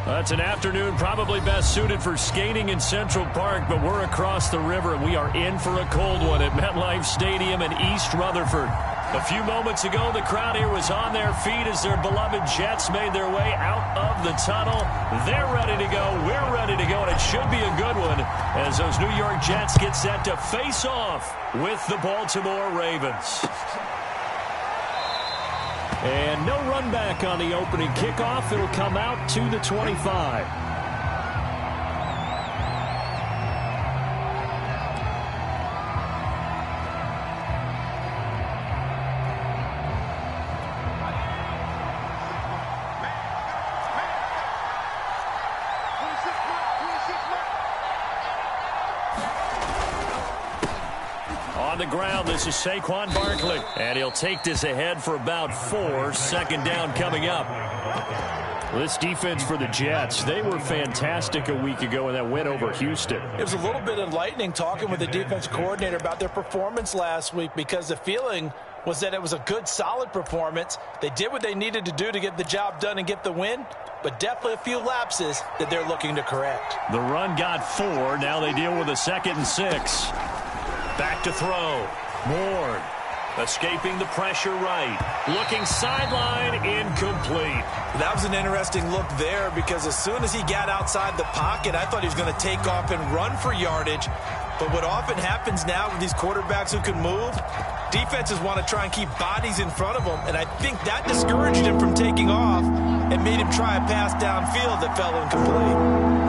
That's an afternoon probably best suited for skating in Central Park, but we're across the river, and we are in for a cold one at MetLife Stadium in East Rutherford. A few moments ago, the crowd here was on their feet as their beloved Jets made their way out of the tunnel. They're ready to go. We're ready to go, and it should be a good one as those New York Jets get set to face off with the Baltimore Ravens. And no run back on the opening kickoff. It'll come out to the 25. On the ground, this is Saquon Barkley. And he'll take this ahead for about 4. Second down coming up. This defense for the Jets, they were fantastic a week ago in that win over Houston. It was a little bit enlightening talking with the defense coordinator about their performance last week because the feeling was that it was a good, solid performance. They did what they needed to do to get the job done and get the win, but definitely a few lapses that they're looking to correct. The run got 4. Now they deal with a 2nd and 6. Back to throw. Ward escaping the pressure right. Looking sideline, incomplete. That was an interesting look there because as soon as he got outside the pocket, I thought he was going to take off and run for yardage. But what often happens now with these quarterbacks who can move, defenses want to try and keep bodies in front of them, and I think that discouraged him from taking off and made him try a pass downfield that fell incomplete.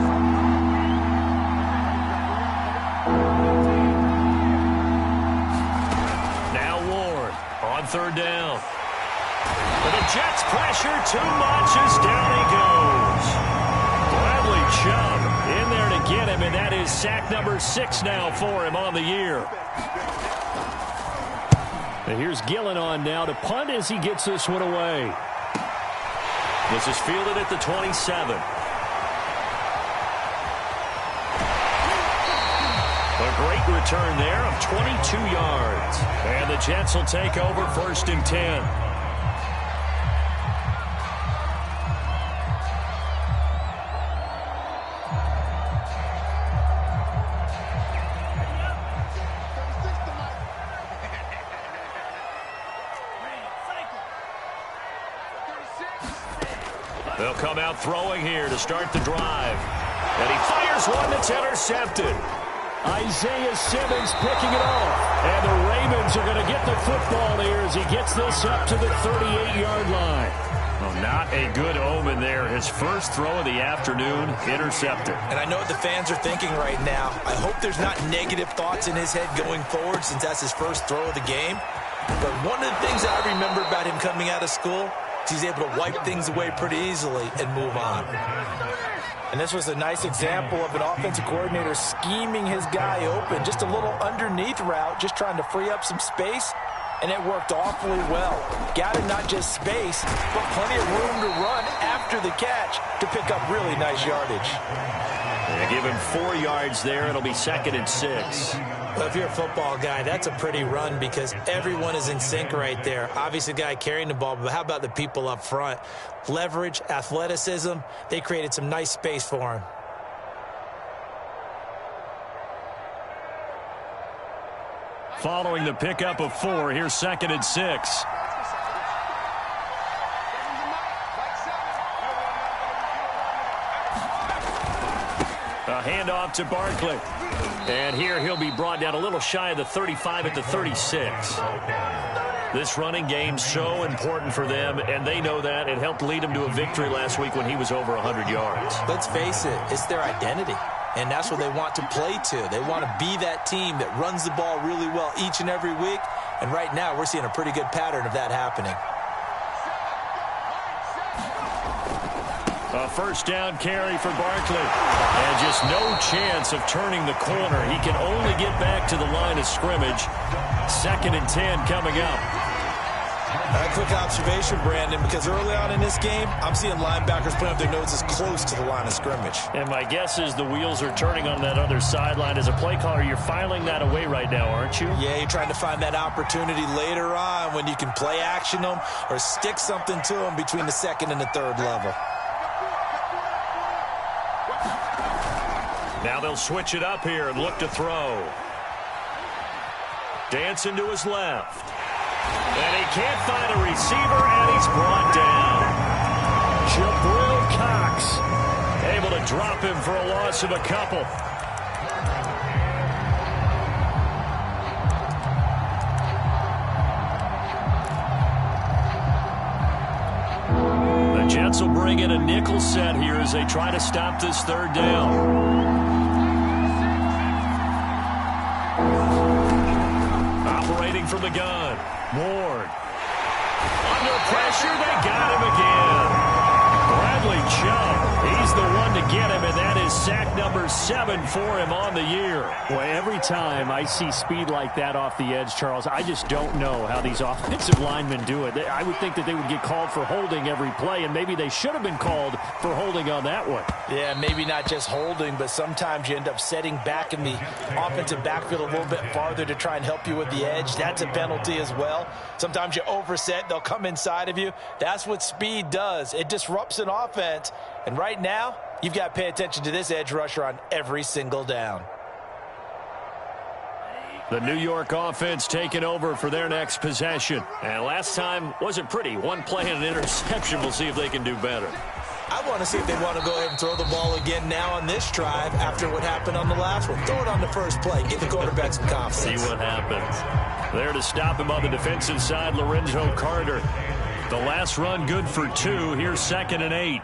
Third down. But the Jets pressure too much as down he goes. Bradley Chubb in there to get him, and that is sack number 6 now for him on the year. And here's Gillen on now to punt as he gets this one away. This is fielded at the 27. A great return there of 22 yards. And the Jets will take over 1st and 10. They'll come out throwing here to start the drive. And he fires one that's intercepted. Isaiah Simmons picking it off. And the Ravens are going to get the football here as he gets this up to the 38-yard line. Well, not a good omen there. His first throw of the afternoon, intercepted. And I know what the fans are thinking right now. I hope there's not negative thoughts in his head going forward since that's his first throw of the game. But one of the things that I remember about him coming out of school is he's able to wipe things away pretty easily and move on. And this was a nice example of an offensive coordinator scheming his guy open. Just a little underneath route, just trying to free up some space, and it worked awfully well. Got him not just space, but plenty of room to run after the catch to pick up really nice yardage. They give him 4 yards there. It'll be 2nd and 6. Well, if you're a football guy, that's a pretty run because everyone is in sync right there. Obviously, the guy carrying the ball, but how about the people up front? Leverage, athleticism, they created some nice space for him. Following the pickup of 4, here's 2nd and 6. A handoff to Barkley. And here he'll be brought down a little shy of the 35 at the 36. This running game so important for them, and they know that. It helped lead them to a victory last week when he was over 100 yards. Let's face it, it's their identity, and that's what they want to play to. They want to be that team that runs the ball really well each and every week, and right now we're seeing a pretty good pattern of that happening. A first down carry for Barkley. And just no chance of turning the corner. He can only get back to the line of scrimmage. 2nd and 10 coming up. A quick observation, Brandon, because early on in this game, I'm seeing linebackers putting up their noses close to the line of scrimmage. And my guess is the wheels are turning on that other sideline. As a play caller, you're filing that away right now, aren't you? Yeah, you're trying to find that opportunity later on when you can play action them or stick something to them between the 2nd and the 3rd level. Now they'll switch it up here and look to throw. Dancing to his left. And he can't find a receiver, and he's brought down. Jabril Cox able to drop him for a loss of a couple. The Jets will bring in a nickel set here as they try to stop this third down. Operating from the gun. Ward. Under pressure, they got him again. Bradley Chubb, he's the one to get him, and that is sack number 7 for him on the year. Boy, every time I see speed like that off the edge, Charles, I just don't know how these offensive linemen do it. I would think that they would get called for holding every play, and maybe they should have been called for holding on that one. Yeah, maybe not just holding, but sometimes you end up setting back in the offensive backfield a little bit farther to try and help you with the edge. That's a penalty as well. Sometimes you overset, they'll come inside of you. That's what speed does. It disrupts an offense. And right now, you've got to pay attention to this edge rusher on every single down. The New York offense taking over for their next possession. And last time wasn't pretty. One play and an interception. We'll see if they can do better. I want to see if they want to go ahead and throw the ball again now on this drive after what happened on the last one. Throw it on the first play. Give the quarterback some confidence. See what happens. There to stop him on the defensive side, Lorenzo Carter. The last run good for 2. Here's 2nd and 8.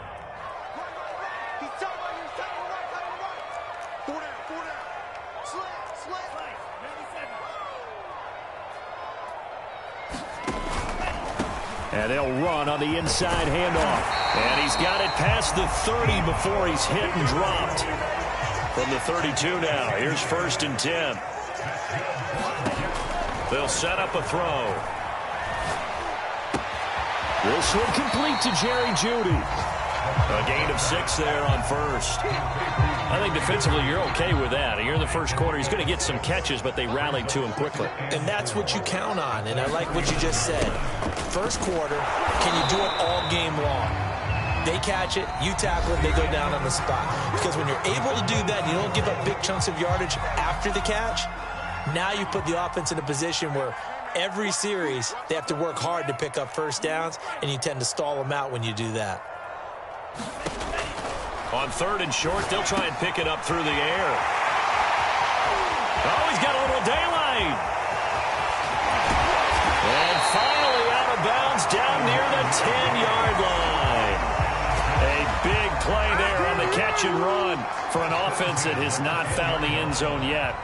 And they'll run on the inside handoff. And he's got it past the 30 before he's hit and dropped. From the 32 now, here's 1st and 10. They'll set up a throw. This one complete to Jerry Jeudy. A gain of 6 there on 1st. I think defensively you're okay with that. Here in the first quarter, he's going to get some catches, but they rallied to him quickly. And that's what you count on, and I like what you just said. First quarter, can you do it all game long? They catch it, you tackle it, they go down on the spot. Because when you're able to do that, you don't give up big chunks of yardage after the catch, now you put the offense in a position where every series they have to work hard to pick up first downs, and you tend to stall them out when you do that. On 3rd and short, they'll try and pick it up through the air. Oh, he's got a little daylight. And finally out of bounds down near the 10-yard line. A big play there on the catch and run for an offense that has not found the end zone yet.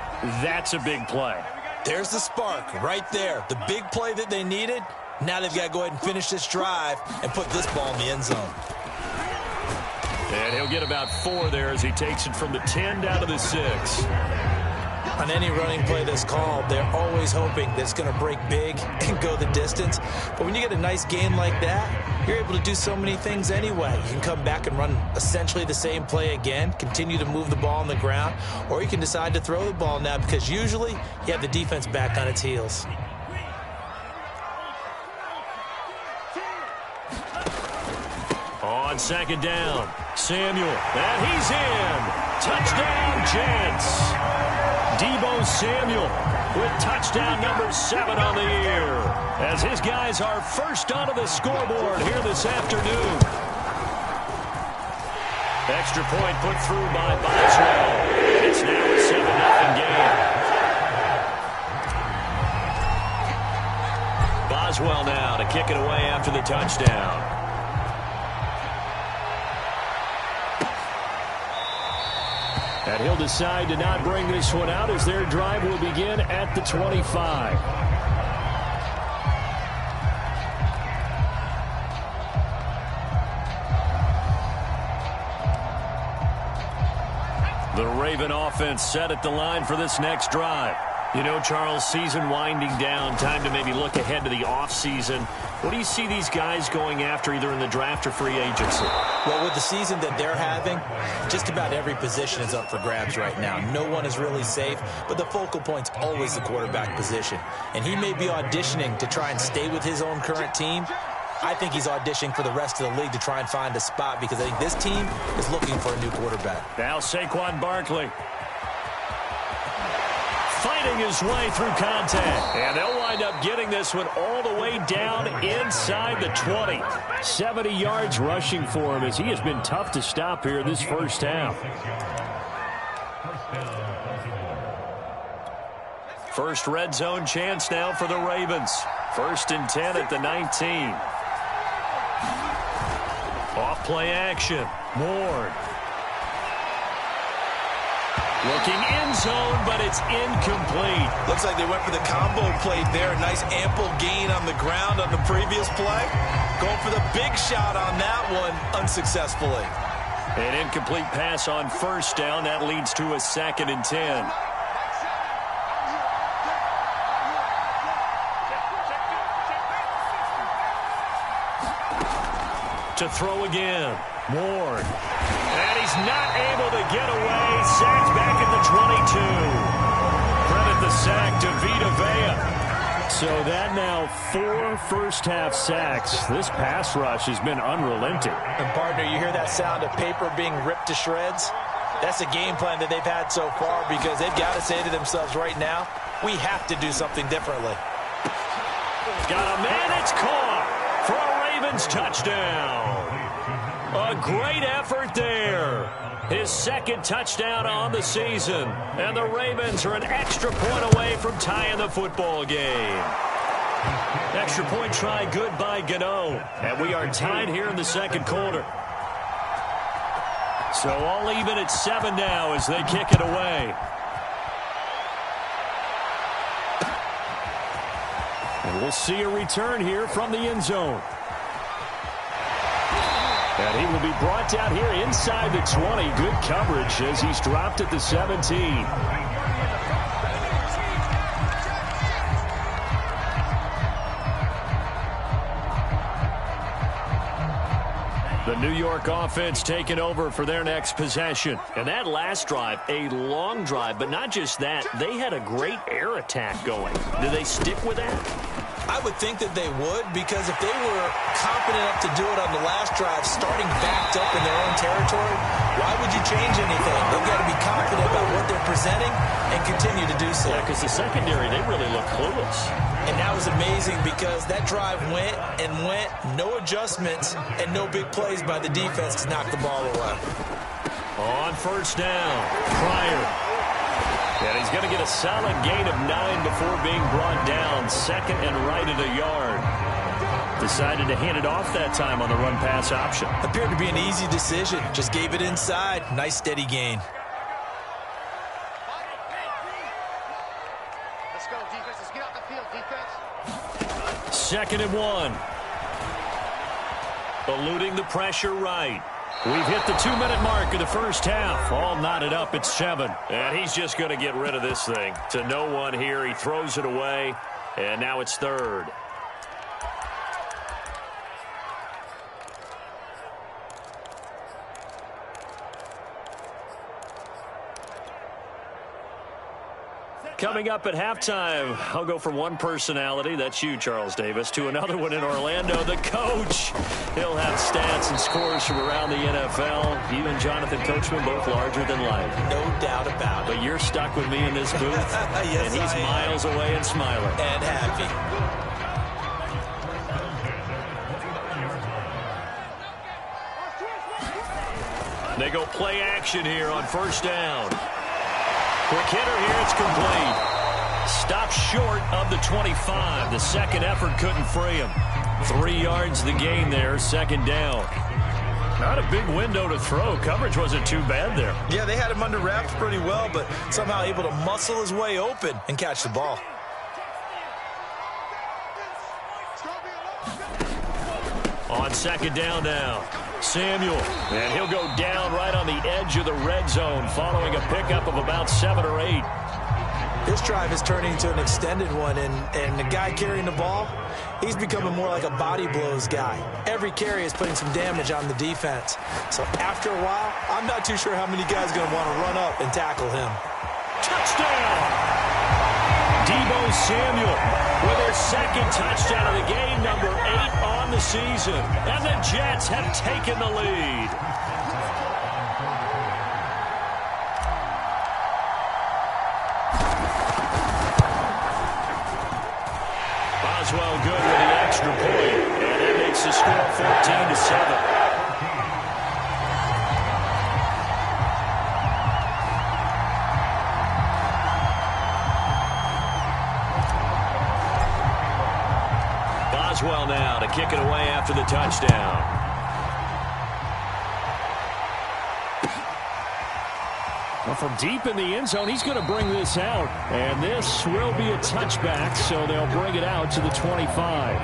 That's a big play. There's the spark right there. The big play that they needed. Now they've got to go ahead and finish this drive and put this ball in the end zone. And he'll get about 4 there as he takes it from the 10 down to the 6. On any running play that's called, they're always hoping that it's going to break big and go the distance. But when you get a nice gain like that, you're able to do so many things anyway. You can come back and run essentially the same play again, continue to move the ball on the ground, or you can decide to throw the ball now because usually you have the defense back on its heels. On 2nd down, Samuel, and he's in. Touchdown, Jets. Deebo Samuel with touchdown number 7 on the year, as his guys are first onto the scoreboard here this afternoon. Extra point put through by Boswell. It's now a 7-0 game. Boswell now to kick it away after the touchdown. And he'll decide to not bring this one out as their drive will begin at the 25. The Raven offense set at the line for this next drive. You know, Charles, season winding down, time to maybe look ahead to the offseason. What do you see these guys going after either in the draft or free agency? Well, with the season that they're having, just about every position is up for grabs right now. No one is really safe, but the focal point's always the quarterback position. And he may be auditioning to try and stay with his own current team, I think he's auditioning for the rest of the league to try and find a spot because I think this team is looking for a new quarterback. Now Saquon Barkley fighting his way through contact. And they'll wind up getting this one all the way down inside the 20. 70 yards rushing for him as he has been tough to stop here this first half. First red zone chance now for the Ravens. 1st and 10 at the 19. Off play action. Ward. Looking end zone, but it's incomplete. Looks like they went for the combo play there. A nice ample gain on the ground on the previous play. Going for the big shot on that one unsuccessfully. An incomplete pass on 1st down. That leads to a 2nd and 10. To throw again. Ward. And he's not able to get away. Sacked back at the 22. Credit the sack to Vita Vea. So that now 4 first-half sacks. This pass rush has been unrelenting. And, partner, you hear that sound of paper being ripped to shreds? That's a game plan that they've had so far because they've got to say to themselves right now, we have to do something differently. Got a man. It's caught for a Ravens touchdown. A great effort there. His 2nd touchdown on the season. And the Ravens are an extra point away from tying the football game. Extra point try good by Gano. And we are tied here in the 2nd quarter. So all even at 7 now as they kick it away. And we'll see a return here from the end zone. And he will be brought down here inside the 20. Good coverage as he's dropped at the 17. The New York offense taking over for their next possession. And that last drive, a long drive, but not just that. They had a great air attack going. Do they stick with that? I would think that they would because if they were confident enough to do it on the last drive, starting backed up in their own territory, why would you change anything? They've got to be confident about what they're presenting and continue to do so. Yeah, because the secondary, they really look clueless. And that was amazing because that drive went and went, no adjustments, and no big plays by the defense to knock the ball away. On 1st down, Pryor. And he's going to get a solid gain of 9 before being brought down. 2nd and right at a yard. Decided to hand it off that time on the run-pass option. Appeared to be an easy decision. Just gave it inside. Nice steady gain. Let's go, defense. Let's get off the field, defense. 2nd and 1. Eluding the pressure right. We've hit the 2-minute mark of the first half. All knotted up at 7. And he's just going to get rid of this thing. To no one here. He throws it away. And now it's 3rd. Coming up at halftime, I'll go from one personality, that's you, Charles Davis, to another one in Orlando, the coach. He'll have stats and scores from around the NFL. You and Jonathan Coachman both larger than life. No doubt about it. But you're stuck with me in this booth, yes, and he's miles away and smiling. And happy. They go play action here on 1st down. Quick hitter here, it's complete. Stopped short of the 25. The 2nd effort couldn't free him. 3 yards the gain there, 2nd down. Not a big window to throw. Coverage wasn't too bad there. Yeah, they had him under wraps pretty well, but somehow able to muscle his way open and catch the ball. On 2nd down now, Samuel. And he'll go down right on the edge of the red zone following a pickup of about 7 or 8. This drive is turning into an extended one, and the guy carrying the ball, he's becoming more like a body blows guy. Every carry is putting some damage on the defense. So after a while, I'm not too sure how many guys are going to want to run up and tackle him. Touchdown! Deebo Samuel with his second touchdown of the game, number 8 on the season. And the Jets have taken the lead. Boswell good with the extra point, and that makes the score 14-7. Boswell now to kick it away after the touchdown. Well, from deep in the end zone, he's going to bring this out. And this will be a touchback, so they'll bring it out to the 25.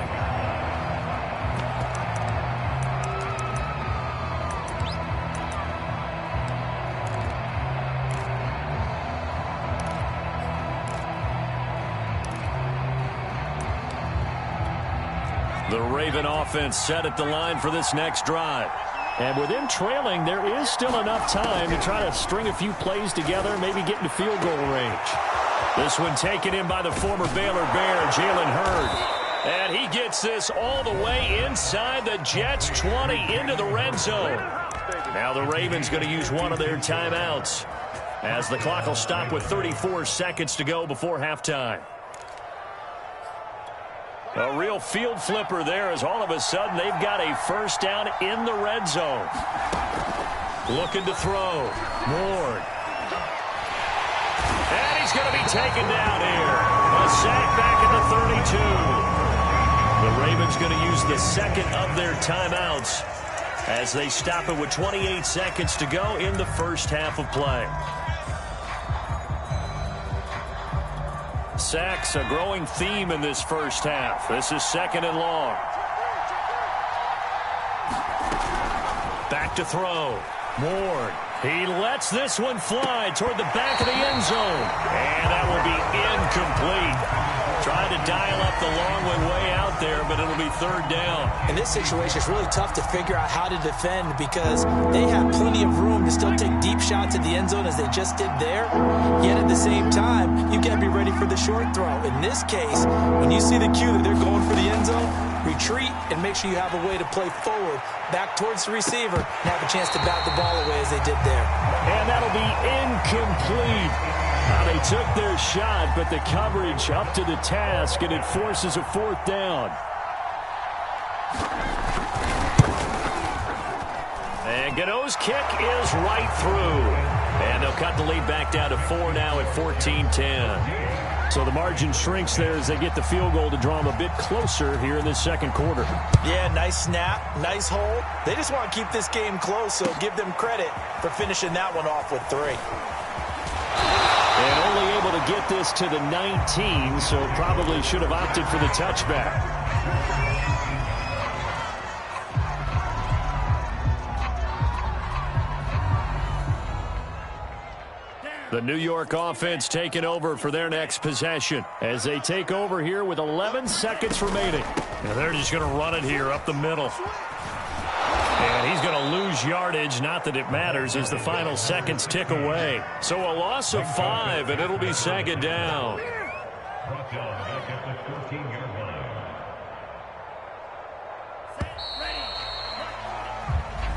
The Raven offense set at the line for this next drive. And with them trailing, there is still enough time to try to string a few plays together, maybe get into field goal range. This one taken in by the former Baylor Bear, Jalen Hurd. And he gets this all the way inside the Jets' 20 into the red zone. Now the Ravens going to use one of their timeouts as the clock will stop with 34 seconds to go before halftime. A real field flipper there as all of a sudden they've got a first down in the red zone. Looking to throw. Ward. And he's going to be taken down here. A sack back at the 32. The Ravens going to use the second of their timeouts as they stop it with 28 seconds to go in the first half of play. Sacks, a growing theme in this first half. This is second and long. Back to throw. Ward. He lets this one fly toward the back of the end zone. And that will be incomplete. Trying to dial up the long one way out there, but it'll be third down. In this situation, it's really tough to figure out how to defend because they have plenty of room to still take deep shots at the end zone as they just did there. Yet at the same time, you got to be ready for the short throw. In this case, when you see the cue that they're going for the end zone, retreat and make sure you have a way to play forward, back towards the receiver, and have a chance to bat the ball away as they did there. And that'll be incomplete. Now they took their shot, but the coverage up to the task, and it forces a fourth down. And Gano's kick is right through. And they'll cut the lead back down to 4 now at 14-10. So the margin shrinks there as they get the field goal to draw them a bit closer here in this second quarter. Yeah, nice snap, nice hold. They just want to keep this game close, so give them credit for finishing that one off with 3. And only able to get this to the 19, so probably should have opted for the touchback. The New York offense taking over for their next possession as they take over here with 11 seconds remaining. Now they're just going to run it here up the middle. And he's going to lose yardage, not that it matters, as the final seconds tick away. So a loss of 5, and it'll be second down.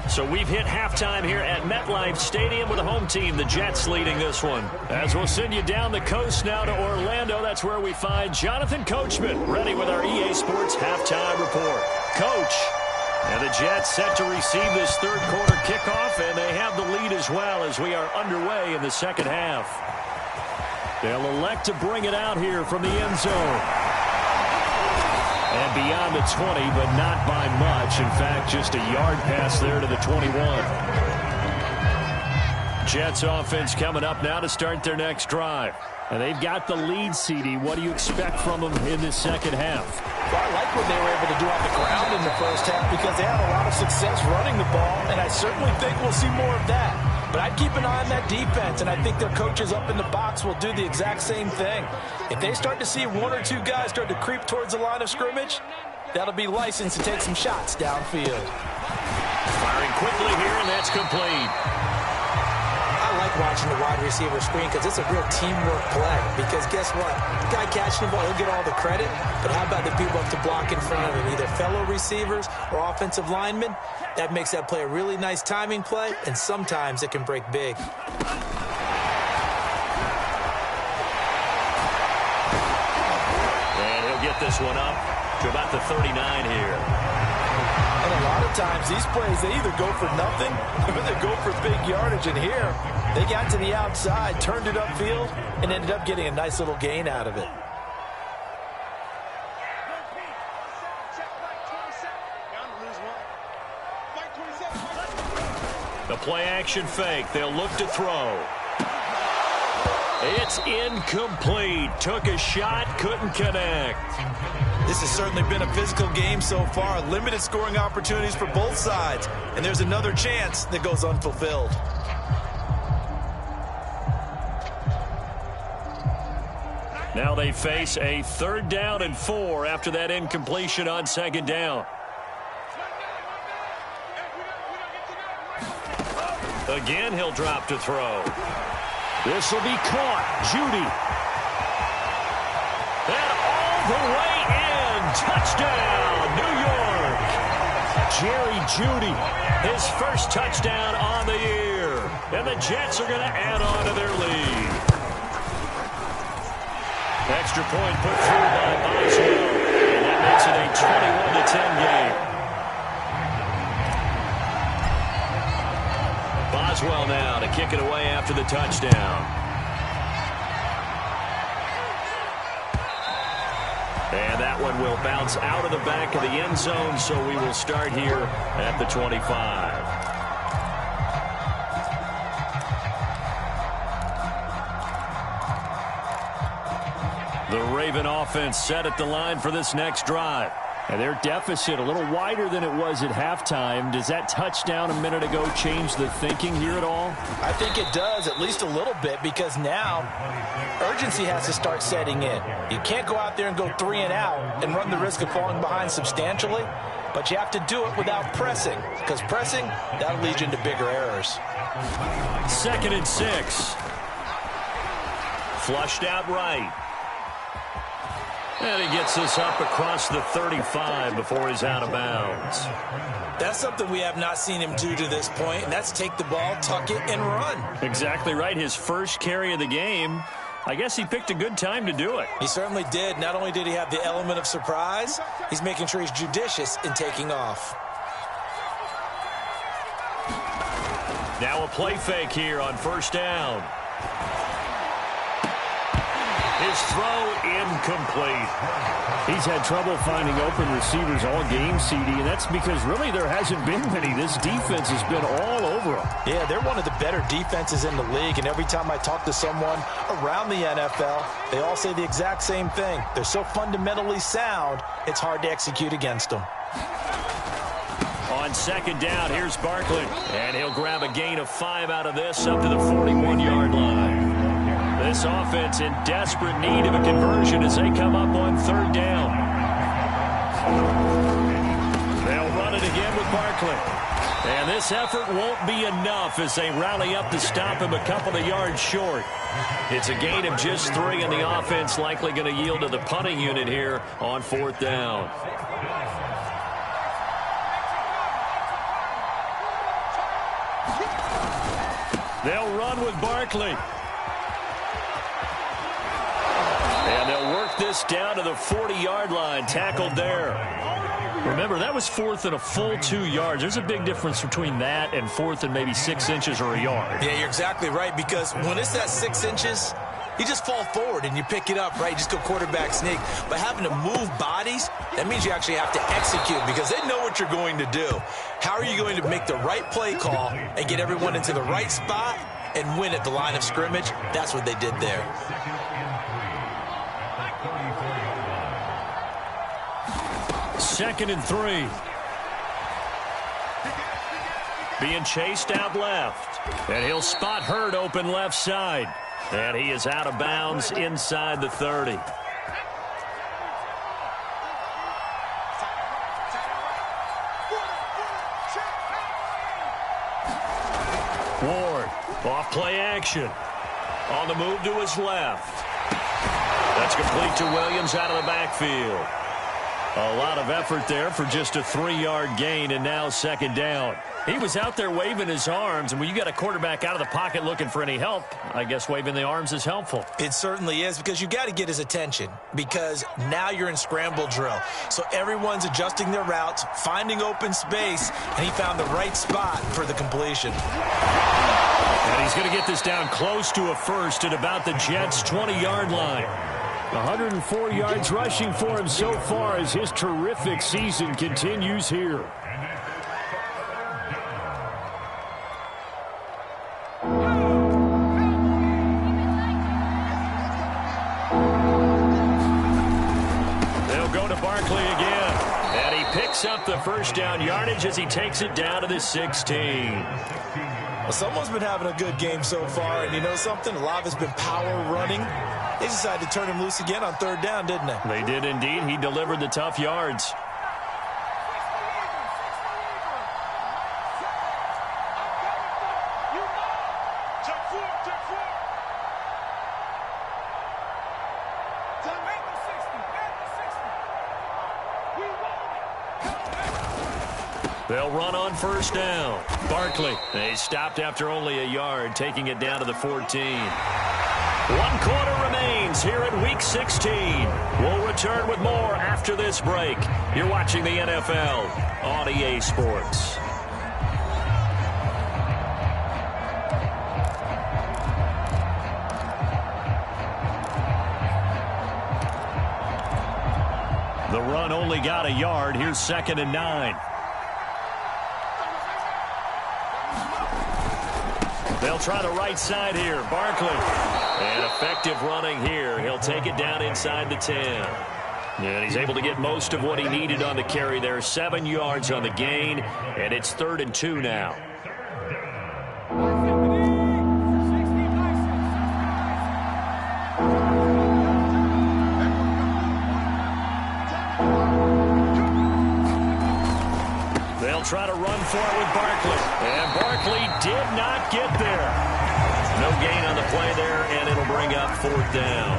So we've hit halftime here at MetLife Stadium with the home team, the Jets, leading this one. As we'll send you down the coast now to Orlando, that's where we find Jonathan Coachman, ready with our EA Sports halftime report. Coach, and the Jets set to receive this third quarter kickoff, and they have the lead as well as we are underway in the second half. They'll elect to bring it out here from the end zone. And beyond the 20, but not by much. In fact, just a yard pass there to the 21. Jets offense coming up now to start their next drive. And they've got the lead, CD. What do you expect from them in this second half? Well, I like what they were able to do on the ground in the first half because they had a lot of success running the ball, and I certainly think we'll see more of that. But I'd keep an eye on that defense, and I think their coaches up in the box will do the exact same thing. If they start to see 1 or 2 guys start to creep towards the line of scrimmage, that'll be licensed to take some shots downfield. Firing quickly here, and that's complete. I like like watching the wide receiver screen because it's a real teamwork play. Because guess what? The guy catching the ball, he'll get all the credit. But how about the people up to block in front of him, either fellow receivers or offensive linemen? That makes that play a really nice timing play, and sometimes it can break big. And he'll get this one up to about the 39 here. And a lot of times, these plays, they either go for nothing or they go for big yardage. And here, they got to the outside, turned it upfield, and ended up getting a nice little gain out of it. The play-action fake. They'll look to throw. It's incomplete. Took a shot, couldn't connect. This has certainly been a physical game so far. Limited scoring opportunities for both sides. And there's another chance that goes unfulfilled. Now they face a 3rd down and 4 after that incompletion on 2nd down. Again, he'll drop to throw. This will be caught. Jeudy. And all the way in. Touchdown, New York. Jerry Jeudy, his first touchdown on the year. And the Jets are going to add on to their lead. Extra point put through by Boswell. And that makes it a 21-10 game. Boswell now to kick it away after the touchdown. And that one will bounce out of the back of the end zone, so we will start here at the 25. The Raven offense set at the line for this next drive. And their deficit a little wider than it was at halftime. Does that touchdown a minute ago change the thinking here at all? I think it does, at least a little bit, because now urgency has to start setting in. You can't go out there and go 3 and out and run the risk of falling behind substantially, but you have to do it without pressing, because pressing, that'll lead you into bigger errors. 2nd and 6. Flushed out right. And he gets this up across the 35 before he's out of bounds. That's something we have not seen him do to this point, and that's take the ball, tuck it, and run. Exactly right. His first carry of the game. I guess he picked a good time to do it. He certainly did. Not only did he have the element of surprise, he's making sure he's judicious in taking off. Now a play fake here on 1st down. His throw incomplete. He's had trouble finding open receivers all game, CD, and that's because really there hasn't been many. This defense has been all over him. Yeah, they're one of the better defenses in the league, and every time I talk to someone around the NFL, they all say the exact same thing. They're so fundamentally sound, it's hard to execute against them. On 2nd down, here's Barkley, and he'll grab a gain of 5 out of this up to the 41-yard line. This offense in desperate need of a conversion as they come up on 3rd down. They'll run it again with Barkley. And this effort won't be enough as they rally up to stop him a couple of yards short. It's a gain of just 3, and the offense likely going to yield to the punting unit here on 4th down. They'll run with Barkley. And they'll work this down to the 40-yard line, tackled there. Remember, that was 4th and a full 2 yards. There's a big difference between that and 4th and maybe 6 inches or a yard. Yeah, you're exactly right, because when it's that 6 inches, you just fall forward and you pick it up, right? You just go quarterback sneak. But having to move bodies, that means you actually have to execute because they know what you're going to do. How are you going to make the right play call and get everyone into the right spot and win at the line of scrimmage? That's what they did there. 2nd and 3. Being chased out left. And he'll spot Hurd open left side. And he is out of bounds inside the 30. Ward Off play action. On the move to his left. That's complete to Williams out of the backfield. A lot of effort there for just a 3-yard gain, and now second down. He was out there waving his arms, and when you got a quarterback out of the pocket looking for any help, I guess waving the arms is helpful. It certainly is, because you got to get his attention, because now you're in scramble drill. So everyone's adjusting their routes, finding open space, and he found the right spot for the completion. And he's going to get this down close to a first at about the Jets' 20-yard line. 104 yards rushing for him so far as his terrific season continues here. They'll go to Barkley again. And he picks up the first down yardage as he takes it down to the 16. Well, someone's been having a good game so far, and you know something? A lot of it's been power running. They decided to turn him loose again on third down, didn't they? They did indeed. He delivered the tough yards. They'll run on first down. Barkley. They stopped after only a yard, taking it down to the 14. 1 quarter remains here in Week 16. We'll return with more after this break. You're watching the NFL on EA Sports. The run only got a yard. Here's 2nd and 9. They'll try the right side here. Barkley. And effective running here. He'll take it down inside the 10. And he's able to get most of what he needed on the carry there. 7 yards on the gain. And it's 3rd and 2 now. They'll try to run for it with Barkley. And Barkley did not get there. No gain on the play there, and it'll bring up 4th down.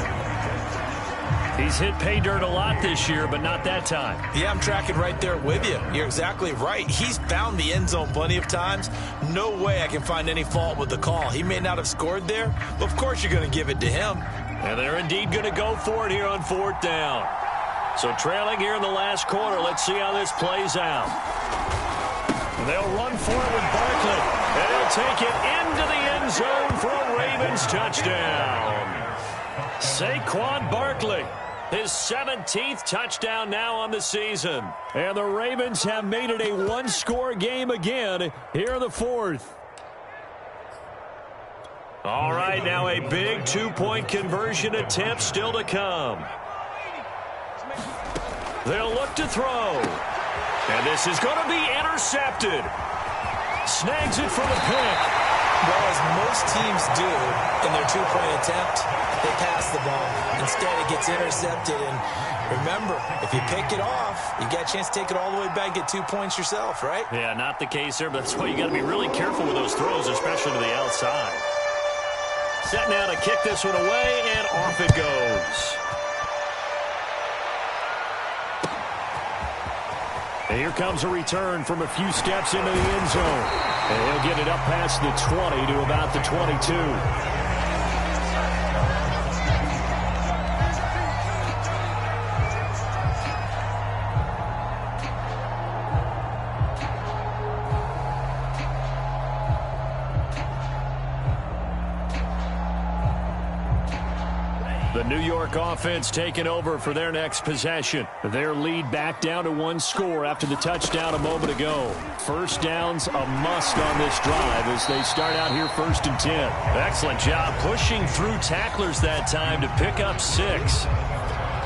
He's hit pay dirt a lot this year, but not that time. Yeah, I'm tracking right there with you. You're exactly right. He's found the end zone plenty of times. No way I can find any fault with the call. He may not have scored there, but of course you're going to give it to him. And they're indeed going to go for it here on 4th down. So trailing here in the last quarter. Let's see how this plays out. They'll run for it with Barkley. And he'll take it into the end zone for a Ravens touchdown. Saquon Barkley, his 17th touchdown now on the season. And the Ravens have made it a 1-score game again here in the 4th. All right, now a big 2-point conversion attempt still to come. They'll look to throw. And this is going to be intercepted. Snags it for the pick. Well, as most teams do in their 2-point attempt, they pass the ball. Instead, it gets intercepted. And remember, if you pick it off, you got a chance to take it all the way back, get 2 points yourself, right? Yeah, not the case there, but that's why you got to be really careful with those throws, especially to the outside. Set now to kick this one away, and off it goes. And here comes a return from a few steps into the end zone. And he'll get it up past the 20 to about the 22. The New York offense taking over for their next possession. Their lead back down to 1 score after the touchdown a moment ago. First down's a must on this drive as they start out here 1st and 10. Excellent job pushing through tacklers that time to pick up 6.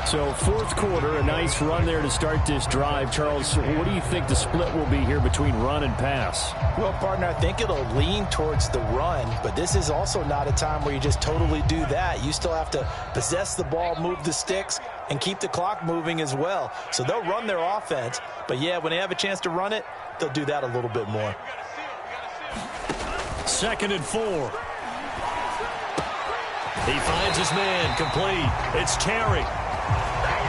So 4th quarter, a nice run there to start this drive. Charles, what do you think the split will be here between run and pass? Well, partner, I think it'll lean towards the run, but this is also not a time where you just totally do that. You still have to possess the ball, move the sticks, and keep the clock moving as well. So they'll run their offense, but yeah, when they have a chance to run it, they'll do that a little bit more. 2nd and 4. He finds his man, complete. It's Terry.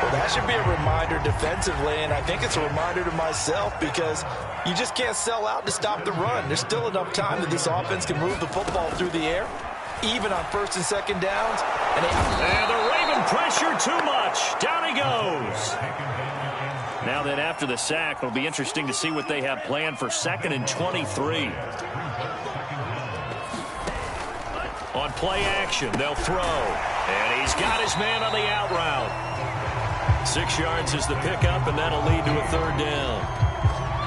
Well, that should be a reminder defensively, and I think it's a reminder to myself because you just can't sell out to stop the run. There's still enough time that this offense can move the football through the air, even on first and second downs. And the Raven pressure too much. Down he goes. Now then, after the sack, it'll be interesting to see what they have planned for 2nd and 23. On play action, they'll throw. And he's got his man on the out route. 6 yards is the pickup, and that'll lead to a 3rd down.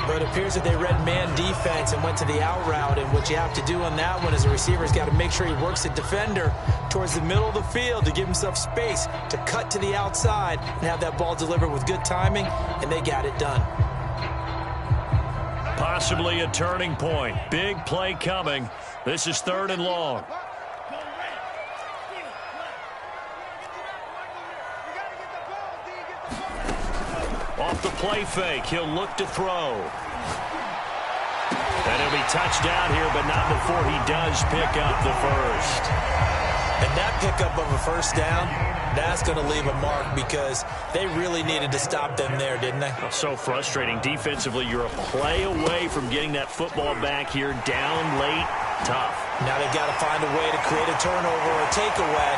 But it appears that they read man defense and went to the out route. And what you have to do on that one as a receiver has got to make sure he works the defender towards the middle of the field to give himself space to cut to the outside and have that ball delivered with good timing, and they got it done. Possibly a turning point. Big play coming. This is 3rd and long. Off the play fake, he'll look to throw. And it'll be touchdown here, but not before he does pick up the first. And that pickup of a first down, that's going to leave a mark because they really needed to stop them there, didn't they? Oh, so frustrating. Defensively, you're a play away from getting that football back here. Down late, tough. Now they've got to find a way to create a turnover or a takeaway.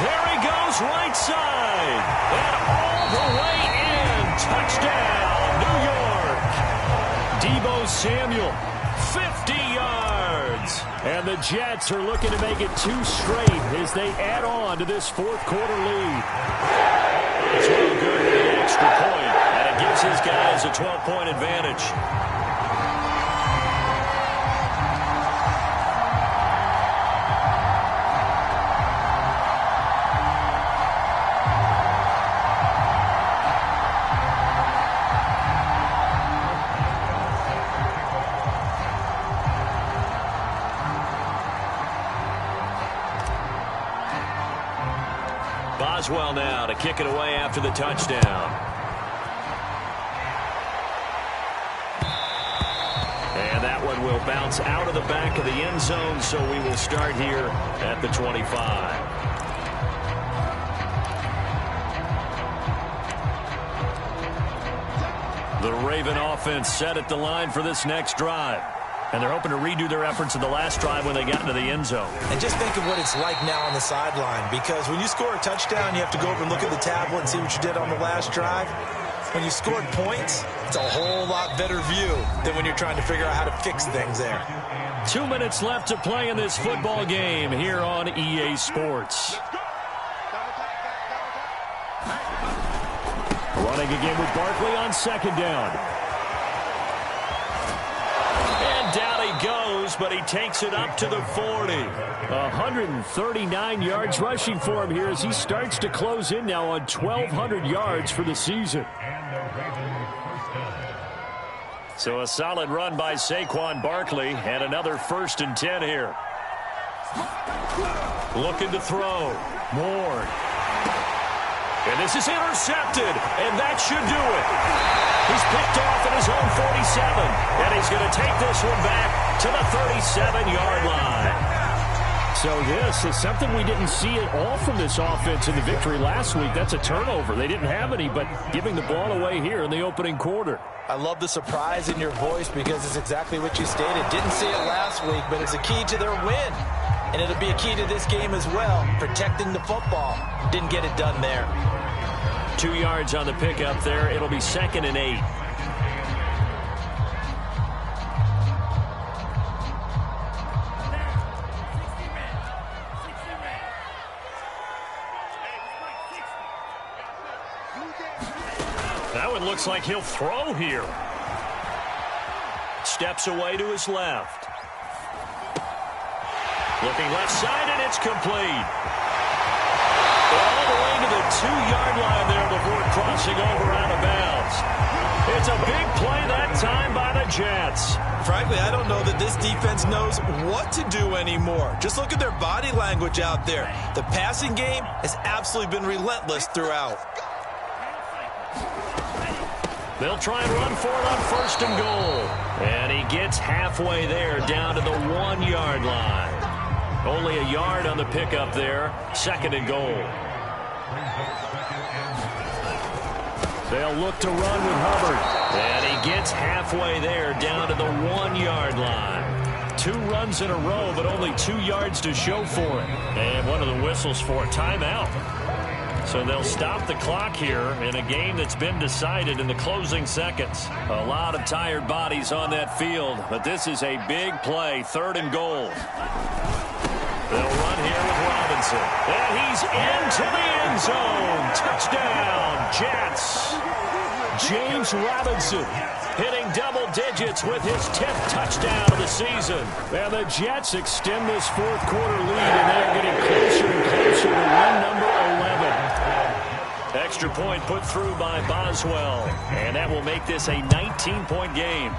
There he goes, right side. And all the way in. Touchdown, New York. Deebo Samuel, 50 yards. And the Jets are looking to make it 2 straight as they add on to this 4th quarter lead. It's real good with an extra point, and it gives his guys a 12-point advantage. Boswell now to kick it away after the touchdown. And that one will bounce out of the back of the end zone, so we will start here at the 25. The Raven offense set at the line for this next drive. And they're hoping to redo their efforts in the last drive when they got into the end zone. And just think of what it's like now on the sideline, because when you score a touchdown, you have to go over and look at the tablet and see what you did on the last drive. When you scored points, it's a whole lot better view than when you're trying to figure out how to fix things there. 2 minutes left to play in this football game here on EA Sports. Running again with Barkley on 2nd down. Down he goes, but he takes it up to the 40. 139 yards rushing for him here as he starts to close in now on 1,200 yards for the season. So a solid run by Saquon Barkley and another 1st and 10 here. Looking to throw. Ward. And this is intercepted, and that should do it. He's picked off at his own 47, and he's going to take this one back to the 37-yard line. So this is something we didn't see at all from this offense in the victory last week. That's a turnover. They didn't have any, but giving the ball away here in the opening quarter. I love the surprise in your voice because it's exactly what you stated. Didn't see it last week, but it's a key to their win. And it'll be a key to this game as well, protecting the football. Didn't get it done there. 2 yards on the pickup there. It'll be 2nd and 8. That one looks like he'll throw here. Steps away to his left. Looking left side, and it's complete. All the way to the 2-yard line there before crossing over out of bounds. It's a big play that time by the Jets. Frankly, I don't know that this defense knows what to do anymore. Just look at their body language out there. The passing game has absolutely been relentless throughout. They'll try and run for it on 1st and goal. And he gets halfway there down to the 1-yard line. Only a yard on the pickup there. 2nd and goal. They'll look to run with Hubbard. And he gets halfway there, down to the 1-yard line. 2 runs in a row, but only 2 yards to show for it. And one of the whistles for a timeout. So they'll stop the clock here in a game that's been decided in the closing seconds. A lot of tired bodies on that field, but this is a big play, 3rd and goal. They'll run here with Robinson. And he's into the end zone. Touchdown, Jets. James Robinson hitting double digits with his 10th touchdown of the season. And the Jets extend this 4th quarter lead, and they're getting closer and closer to win number 11. Extra point put through by Boswell. And that will make this a 19-point game.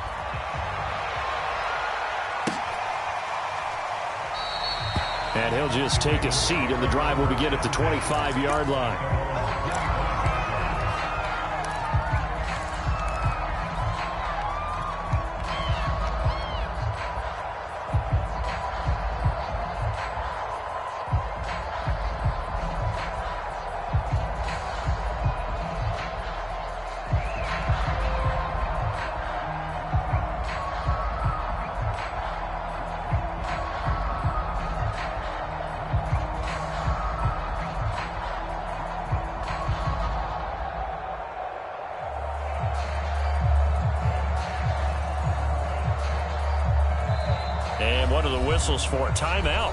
And he'll just take a seat, and the drive will begin at the 25-yard line. And one of the whistles for a timeout.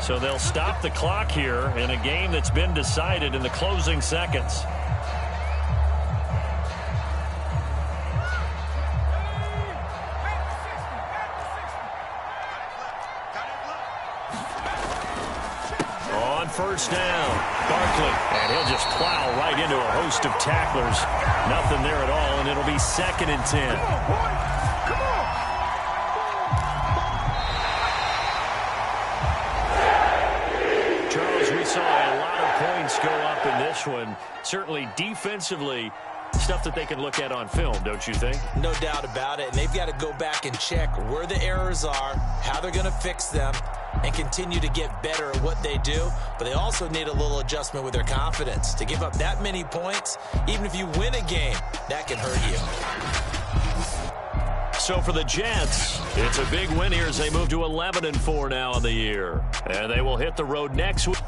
So they'll stop the clock here in a game that's been decided in the closing seconds. On 1st down, Barkley. And he'll just plow right into a host of tacklers. Nothing there at all, and it'll be 2nd and 10. Saw a lot of points go up in this one. Certainly defensively, stuff that they can look at on film, don't you think? No doubt about it. And they've got to go back and check where the errors are, how they're going to fix them, and continue to get better at what they do. But they also need a little adjustment with their confidence. To give up that many points, even if you win a game, that can hurt you. So for the Jets, it's a big win here as they move to 11-4 now in the year. And they will hit the road next week.